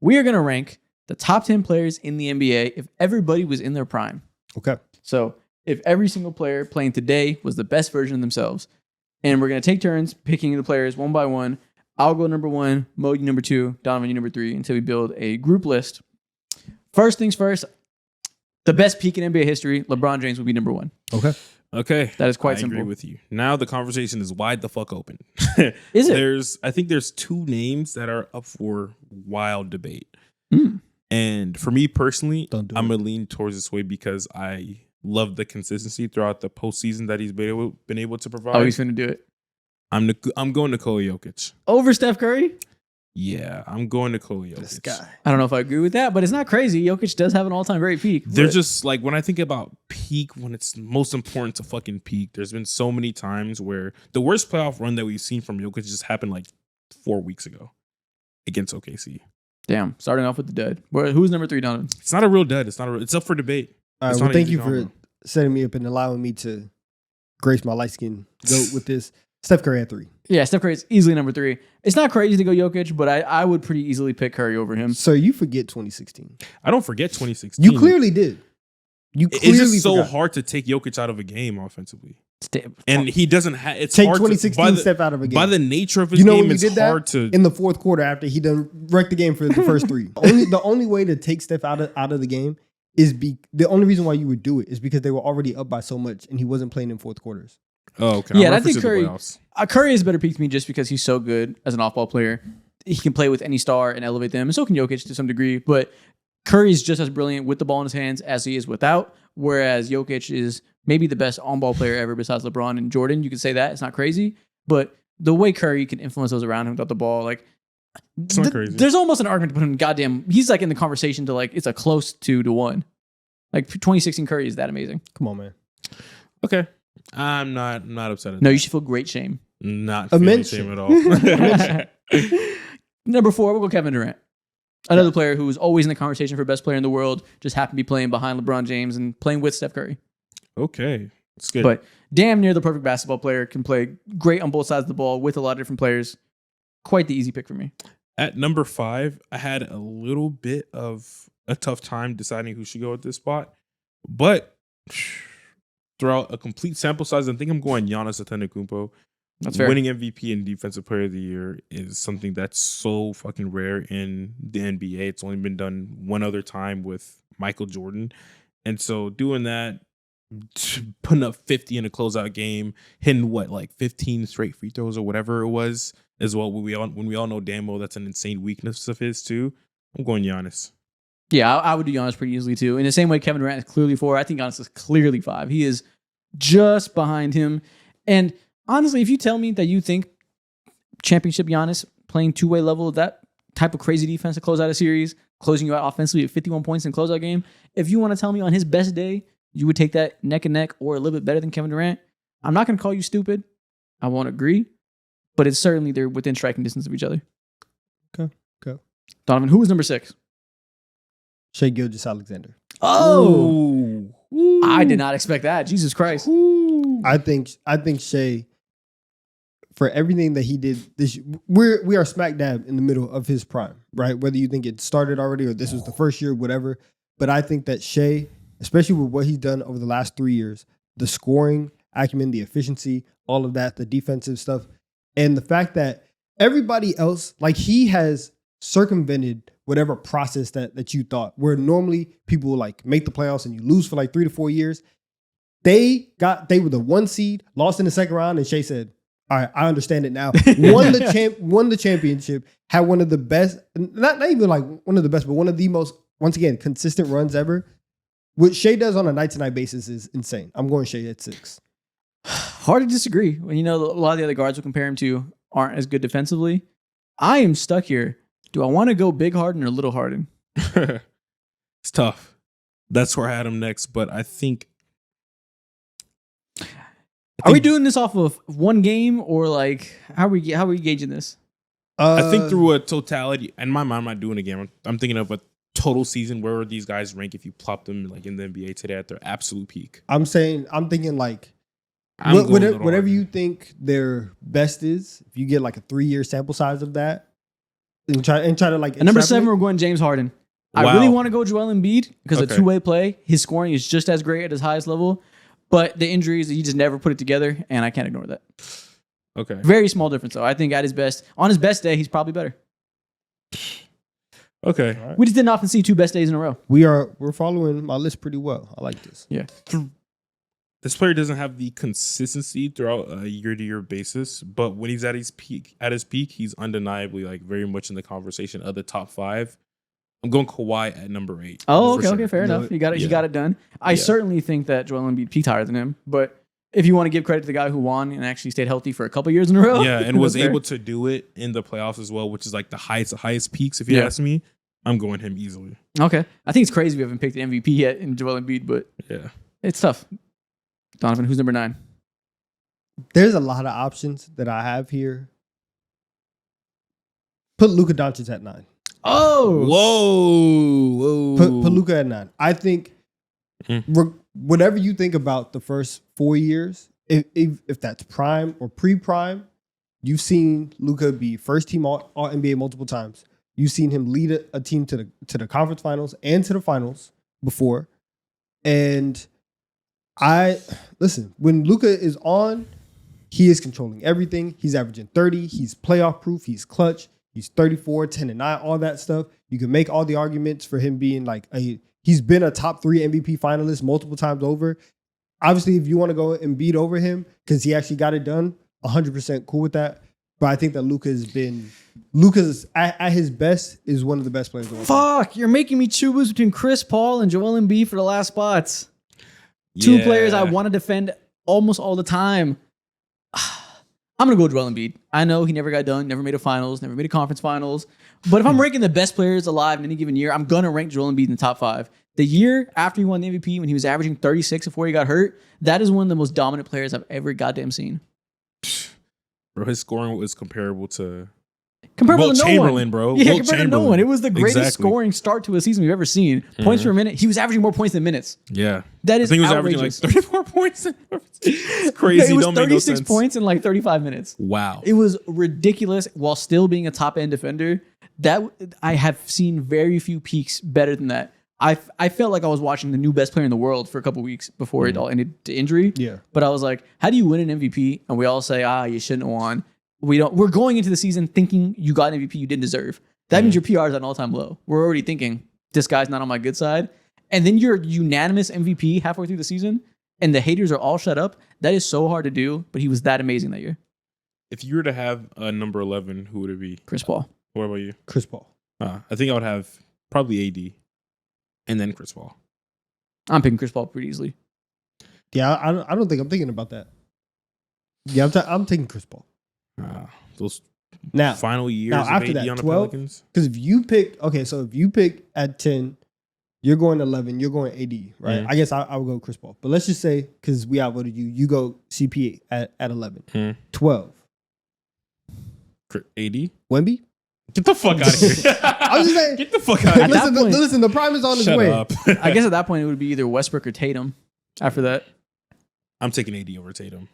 We are going to rank the top 10 players in the NBA if everybody was in their prime. Okay. So if every single player playing today was the best version of themselves, and we're going to take turns picking the players one by one. I'll go number 1, Mo, you number 2, Donovan, you number 3, until we build a group list. First things first, the best peak in NBA history, LeBron James would be number 1. Okay. That is quite I simple. agree with you. Now the conversation is wide the fuck open. Is it? I think there's 2 names that are up for wild debate. Mm. And for me personally, I'm going to lean towards this way because I love the consistency throughout the postseason that he's been able to provide. Oh, he's going to do it. I'm going Nikola Jokic. Over Steph Curry? Yeah, I'm going Nikola Jokic. This guy. I don't know if I agree with that, but it's not crazy. Jokic does have an all-time great peak. They're But just like, when I think about peak, when it's most important to fucking peak, there's been so many times where the worst playoff run that we've seen from Jokic just happened like 4 weeks ago against OKC. damn, starting off with the dud. Who's number 3, Donovan? It's not a real dud. It's up for debate. All right. It's Well, not an thank easy you for combo. setting me up and allowing me to grace my light skin goat with this. Steph Curry at 3. Yeah, Steph Curry is easily number 3. It's not crazy to go Jokic, but I would pretty easily pick Curry over him. So you forget 2016. I don't forget 2016. You clearly did. You It's clearly just so forgot. hard to take Jokic out of a game offensively, Steph- and he doesn't have. It's Take hard 2016 to, step out of a game. by the nature of his You know game. when you It's did that? hard to. in the fourth quarter after he done wrecked the game for the first 3. The only way to take Steph out of the game is the only reason why you would do it is because they were already up by so much and he wasn't playing in fourth quarters. Oh, okay. Yeah, I'm and I think referencing the Curry- playoffs. Curry is a better peak to me just because he's so good as an off-ball player. He can play with any star and elevate them, and so can Jokic to some degree. But Curry is just as brilliant with the ball in his hands as he is without, whereas Jokic is maybe the best on-ball player ever besides LeBron and Jordan. You could say that. It's not crazy. But the way Curry can influence those around him without the ball, like, It's not crazy. there's almost an argument to put him, goddamn, he's like in the conversation to like, it's a close 2-1. Like 2016 Curry is that amazing. Come on, man. Okay, I'm not upset at No, that. you should feel great shame. Not A feeling mention. shame at all. Number 4, we'll go Kevin Durant. Another player who was always in the conversation for best player in the world, just happened to be playing behind LeBron James and playing with Steph Curry. Okay, it's good. But damn near the perfect basketball player, can play great on both sides of the ball with a lot of different players. Quite the easy pick for me. At number 5, I had a little bit of a tough time deciding who should go at this spot. But throughout a complete sample size, I think I'm going Giannis Antetokounmpo. That's fair. Winning MVP and Defensive Player of the Year is something that's so fucking rare in the NBA. It's only been done one other time with Michael Jordan. And so doing that, putting up 50 in a closeout game, hitting like 15 straight free throws or whatever it was, as well. When we all know damn well that's an insane weakness of his too. I'm going Giannis. Yeah, I would do Giannis pretty easily too. In the same way Kevin Durant is clearly 4, I think Giannis is clearly 5. He is just behind him. And honestly, if you tell me that you think championship Giannis playing two-way level, that type of crazy defense to close out a series, closing you out offensively at 51 points in closeout game, if you want to tell me on his best day, you would take that neck and neck or a little bit better than Kevin Durant, I'm not going to call you stupid. I won't agree. But it's certainly they're within striking distance of each other. Okay. Donovan, who was number 6? Shai Gilgeous-Alexander. Oh, I did not expect that. Jesus Christ. I think Shai, for everything that he did this, we are smack dab in the middle of his prime, right? Whether you think it started already or this was the first year, whatever. But I think that Shai, especially with what he's done over the last 3 years, the scoring acumen, the efficiency, all of that, the defensive stuff, and the fact that everybody else, like he has circumvented whatever process that you thought, where normally people will like make the playoffs and you lose for like 3 to 4 years. They were the 1 seed, lost in the second round, and Shai said, all right, I understand it now. Won the championship, had one of the best, not even like one of the best, but one of the most, once again, consistent runs ever. What Shai does on a night-to-night basis is insane. I'm going Shai at 6. Hard to disagree. When you know a lot of the other guards we'll compare him to aren't as good defensively. I am stuck here. Do I want to go big Harden or little Harden? It's tough. That's where I had him next, but I think. Are we doing this off of one game or like how are we gauging this? I think through a totality. In my mind, I'm not doing a game. I'm thinking of a total season. Where would these guys rank if you plop them like in the NBA today at their absolute peak? I'm thinking like I'm going whatever, little Harden. you think their best is, if you get like a 3-year sample size of that, and try to like At number 7, extrapolate? we're going James Harden. I Wow. really want to go Joel Embiid because Okay. a two-way play, his scoring is just as great at his highest level, but the injuries, he just never put it together, and I can't ignore that. Okay. Very small difference, though. I think at his best, on his best day, he's probably better. Okay. We just didn't often see 2 best days in a row. We're following my list pretty well. I like this. Yeah. This player doesn't have the consistency throughout a year-to-year basis, but when he's at his peak, he's undeniably like very much in the conversation of the top 5. I'm going Kawhi at number 8. Oh, for okay, sure. fair You know enough. it. He got it. He Yeah. got it done. I Yeah. certainly think that Joel Embiid peaked higher than him, but if you want to give credit to the guy who won and actually stayed healthy for a couple years in a row, Yeah, and was that's fair. able to do it in the playoffs as well, which is like the highest peaks. If you Yeah. ask me, I'm going him easily. Okay, I think it's crazy we haven't picked an MVP yet in Joel Embiid, but Yeah. it's tough. Donovan, who's number 9? There's a lot of options that I have here. Put Luka Doncic at 9. Oh, Whoa. Put Luka at 9. I think whatever you think about the first 4 years, if that's prime or pre-prime, you've seen Luka be first team all NBA multiple times. You've seen him lead a team to the conference finals and to the finals before. And when Luka is on, he is controlling everything. He's averaging 30. He's playoff proof. He's clutch. He's 34, 10-9, all that stuff. You can make all the arguments for him being like he's been a top 3 MVP finalist multiple times over. Obviously, if you want to go and beat over him because he actually got it done, 100% cool with that. But I think that Luka's at his best is one of the best players of all time. fuck! You're making me choose between Chris Paul and Joel Embiid for the last spots. 2 players I want to defend almost all the time. I'm going to go Joel Embiid. I know he never got done, never made a finals, never made a conference finals. But if I'm ranking the best players alive in any given year, I'm going to rank Joel Embiid in the top 5. The year after he won the MVP, when he was averaging 36 before he got hurt, that is one of the most dominant players I've ever goddamn seen. Bro, his scoring was comparable to Comparable Wilt to no Chamberlain, one. bro. Yeah, Wilt compared to no Chamberlain. one. It was the greatest Exactly. scoring start to a season we've ever seen. Points per minute. He was averaging more points than minutes. Yeah. That I is think he was outrageous. averaging like 34 points. It's crazy. Yeah, it was Don't make no 36 sense. points in like 35 minutes. Wow. It was ridiculous while still being a top end defender. That I have seen very few peaks better than that. I felt like I was watching the new best player in the world for a couple weeks before it all ended to injury. Yeah. But I was like, how do you win an MVP? And we all say, you shouldn't have won. We're going into the season thinking you got an MVP you didn't deserve. That means your PR is at an all-time low. We're already thinking this guy's not on my good side. And then you're unanimous MVP halfway through the season and the haters are all shut up. That is so hard to do, but he was that amazing that year. If you were to have a number 11, who would it be? Chris Paul. What about you? Chris Paul. I think I would have probably AD and then Chris Paul. I'm picking Chris Paul pretty easily. Yeah, I don't think I'm thinking about that. Yeah, I'm taking Chris Paul. Those Now, final years now of after AD that, on the 12? Pelicans. because if you pick at 10, you're going 11, you're going AD, right? Mhm. I guess I would go Chris Paul. But let's just say, because we outvoted you, you go CP at 11. Mhm. 12. AD? Wemby? Get the fuck out of here. I was just saying. Get the fuck out of At here. that point- Listen, the prime is on its Shut way. up. I guess at that point it would be either Westbrook or Tatum after that. I'm taking AD over Tatum.